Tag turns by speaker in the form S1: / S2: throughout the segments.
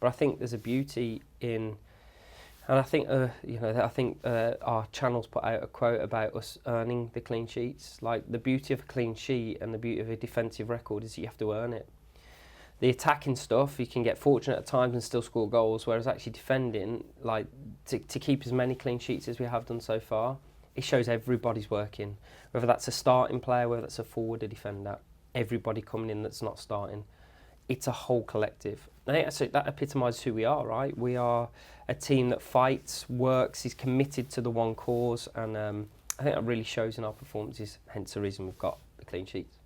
S1: But I think there's a beauty in, and I think our channels put out a quote about us earning the clean sheets. Like, the beauty of a clean sheet and the beauty of a defensive record is you have to earn it. The attacking stuff, you can get fortunate at times and still score goals, whereas actually defending, like, to keep as many clean sheets as we have done so far, it shows everybody's working. Whether that's a starting player, whether that's a forward, a defender, everybody coming in that's not starting. It's a whole collective. I think that epitomises who we are, right? We are a team that fights, works, is committed to the one cause, and I think that really shows in our performances, hence the reason we've got the clean sheets.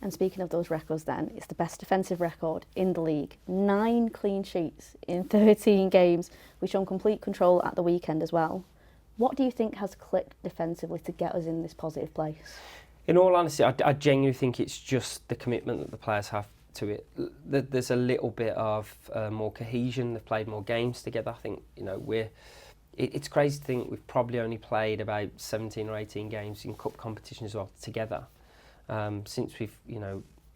S2: And speaking of those records then, it's the best defensive record in the league. 9 clean sheets in 13 games. We've shown complete control at the weekend as well. What do you think has clicked defensively to get us in this positive place?
S1: In all honesty, I genuinely think it's just the commitment that the players have to it. There's a little bit of more cohesion. They've played more games together. I think, it's crazy to think we've probably only played about 17 or 18 games in cup competition as well together. Since we've,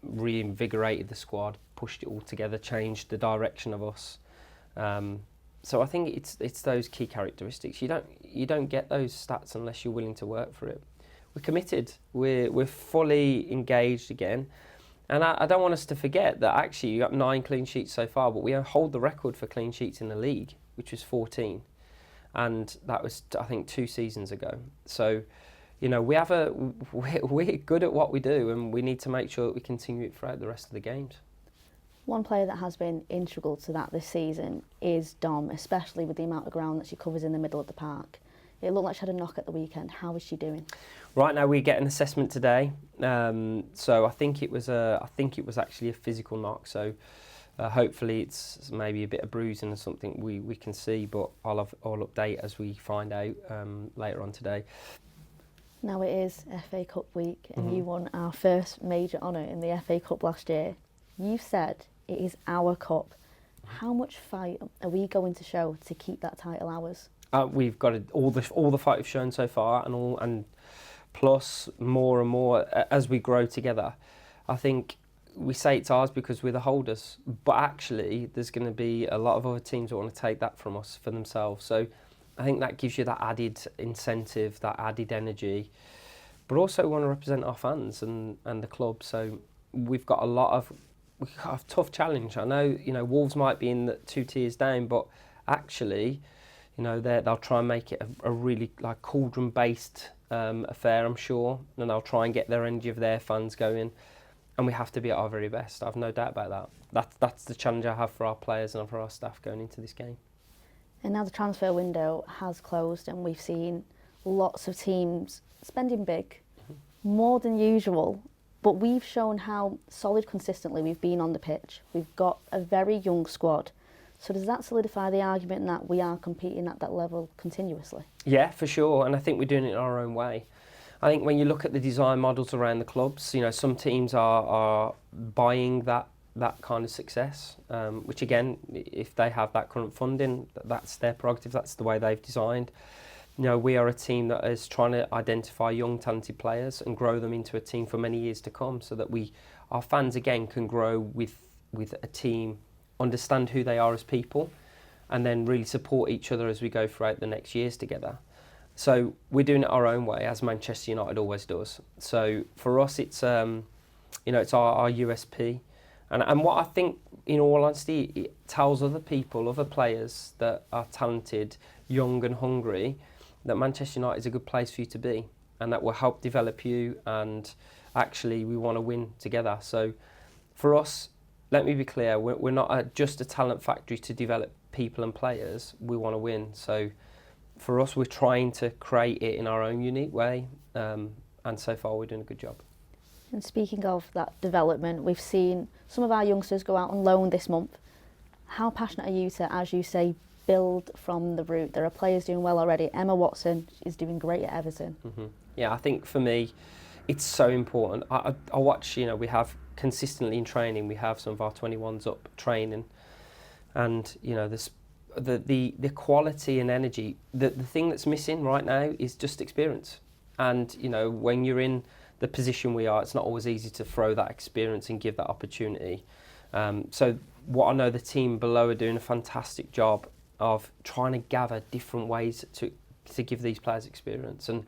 S1: reinvigorated the squad, pushed it all together, changed the direction of us. So I think it's those key characteristics. You don't get those stats unless you're willing to work for it. We're committed. We're fully engaged again. And I don't want us to forget that actually you got 9 clean sheets so far, but we hold the record for clean sheets in the league, which was 14. And that was, I think, 2 seasons ago. So, we're good at what we do, and we need to make sure that we continue it throughout the rest of the games.
S2: One player that has been integral to that this season is Dom, especially with the amount of ground that she covers in the middle of the park. It looked like she had a knock at the weekend. How is she doing? Right
S1: now we get an assessment today. So I think it was actually a physical knock. So hopefully it's maybe a bit of bruising or something we can see, but I'll update as we find out later on today.
S2: Now it is FA Cup week, and you won our first major honour in the FA Cup last year. You said it is our cup. How much fight are we going to show to keep that title ours?
S1: We've got all the fight we've shown so far, and plus more and more as we grow together. I think we say it's ours because we're the holders, but actually there's going to be a lot of other teams that want to take that from us for themselves. So I think that gives you that added incentive, that added energy, but also we want to represent our fans and the club. So we've got a tough challenge. I know, Wolves might be in the 2 tiers down, but actually, they'll try and make it a really cauldron-based affair, I'm sure, and they'll try and get their energy of their fans going, and we have to be at our very best. I've no doubt about that. That's the challenge I have for our players and for our staff going into this game.
S2: And now the transfer window has closed, and we've seen lots of teams spending big, more than usual, but we've shown how solid consistently we've been on the pitch. We've got a very young squad. So does that solidify the argument that we are competing at that level continuously? Yeah,
S1: for sure, and I think we're doing it in our own way. I think when you look at the design models around the clubs, some teams are buying that kind of success, which again, if they have that current funding, that's their prerogative, that's the way they've designed. We are a team that is trying to identify young talented players and grow them into a team for many years to come, so that our fans again can grow with a team, understand who they are as people, and then really support each other as we go throughout the next years together. So we're doing it our own way, as Manchester United always does. So for us, it's it's our USP, and what I think, in all honesty, it tells other people, other players that are talented, young and hungry, that Manchester United is a good place for you to be, and that will help develop you, and actually we want to win together. So for us, let me be clear, we're not just a talent factory to develop people and players, we want to win. So for us, we're trying to create it in our own unique way, and so far we're doing a good job.
S2: And speaking of that development, we've seen some of our youngsters go out on loan this month. How passionate are you to, as you say, build from the root? There are players doing well already. Emma Watson is doing great at Everton.
S1: Yeah, I think for me, it's so important. I watch, we have consistently in training, we have some of our 21s up training, and this the quality and energy. The thing that's missing right now is just experience. And when you're in the position we are, it's not always easy to throw that experience and give that opportunity. So what I know the team below are doing a fantastic job of trying to gather different ways to give these players experience, and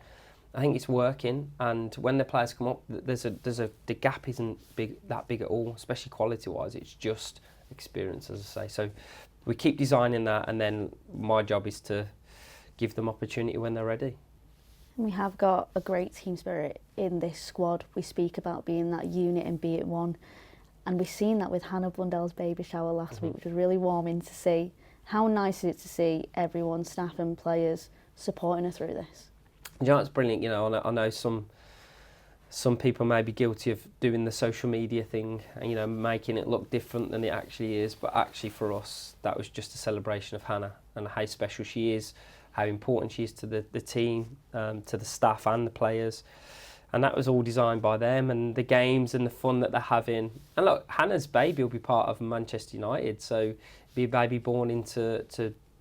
S1: I think it's working. And when the players come up, the gap isn't that big at all, especially quality wise. It's just experience, as I say. So we keep designing that, and then my job is to give them opportunity when they're ready.
S2: We have got a great team spirit in this squad. We speak about being that unit and be it one. And we've seen that with Hannah Blundell's baby shower last week, which was really warming to see. How nice is it to see everyone, staff and players, supporting her through this?
S1: You know, it's brilliant. You know, I know some people may be guilty of doing the social media thing and, you know, making it look different than it actually is. But actually for us, that was just a celebration of Hannah and how special she is, how important she is to the team, to the staff and the players. And that was all designed by them, and the games and the fun that they're having. And look, Hannah's baby will be part of Manchester United, so be a baby born into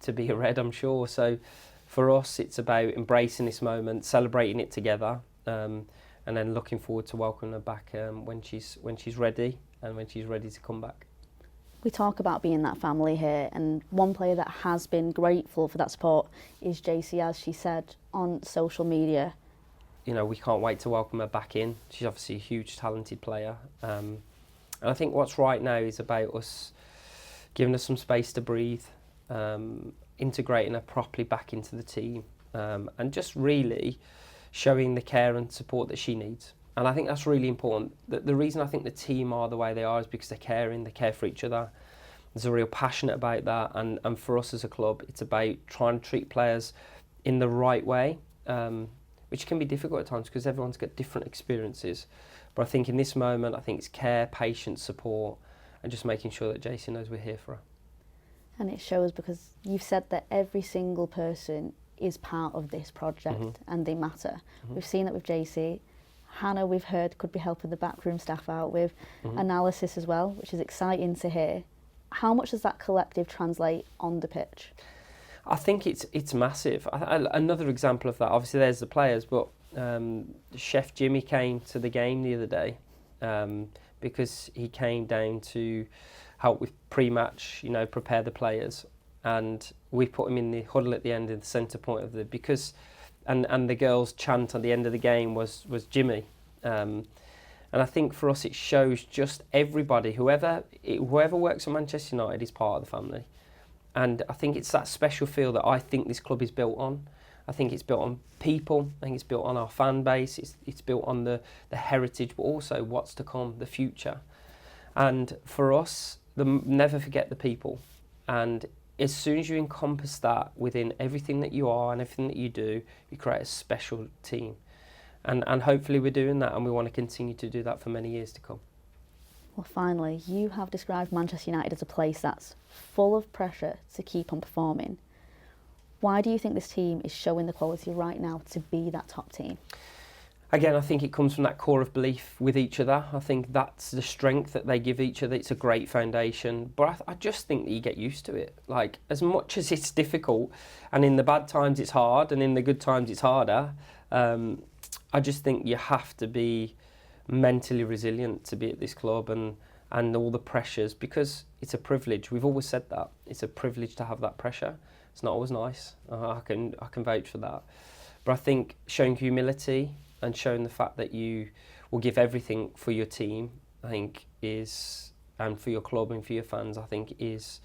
S1: to be a Red, I'm sure. So for us, it's about embracing this moment, celebrating it together, and then looking forward to welcoming her back when she's ready and when she's ready to come back.
S2: We talk about being that family here, and one player that has been grateful for that support is Geyse, as she said on social media.
S1: You know, we can't wait to welcome her back in. She's obviously a huge, talented player. And I think what's right now is about us giving her some space to breathe, integrating her properly back into the team, and just really showing the care and support that she needs. And I think that's really important. The reason I think the team are the way they are is because they're caring, they care for each other. There's a real passion about that. And for us as a club, it's about trying to treat players in the right way, which can be difficult at times because everyone's got different experiences. But I think in this moment, I think it's care, patience, support, and just making sure that Geyse knows we're here for her.
S2: And it shows because you've said that every single person is part of this project and they matter. We've seen it with Geyse. Hannah, we've heard, could be helping the backroom staff out with analysis as well, which is exciting to hear. How much does that collective translate on the pitch?
S1: I think it's massive. Another example of that, obviously there's the players, but Chef Jimmy came to the game the other day because he came down to help with pre-match, you know, prepare the players. And we put him in the huddle at the end, in the centre point of and the girls' chant at the end of the game was Jimmy. And I think for us it shows just everybody, whoever works at Manchester United is part of the family. And I think it's that special feel that I think this club is built on. I think it's built on people. I think it's built on our fan base. It's built on the heritage, but also what's to come, the future. And for us, never forget the people. And as soon as you encompass that within everything that you are and everything that you do, you create a special team. And hopefully we're doing that, and we want to continue to do that for many years to come.
S2: Well, finally, you have described Manchester United as a place that's full of pressure to keep on performing. Why do you think this team is showing the quality right now to be that top team?
S1: Again, I think it comes from that core of belief with each other. I think that's the strength that they give each other. It's a great foundation. But I just think that you get used to it. Like, as much as it's difficult, and in the bad times it's hard, and in the good times it's harder, I just think you have to be mentally resilient to be at this club and all the pressures, because it's a privilege. We've always said that. It's a privilege to have that pressure. It's not always nice. I can vouch for that. But I think showing humility and showing the fact that you will give everything for your team, I think is, and for your club and for your fans, I think is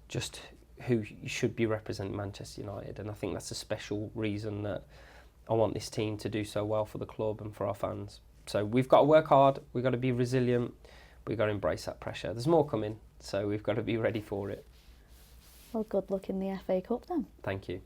S1: just who you should be representing Manchester United. And I think that's a special reason that I want this team to do so well for the club and for our fans. So we've got to work hard, we've got to be resilient, we've got to embrace that pressure. There's more coming, so we've got to be ready for it.
S2: Well, good luck in the FA Cup then.
S1: Thank you.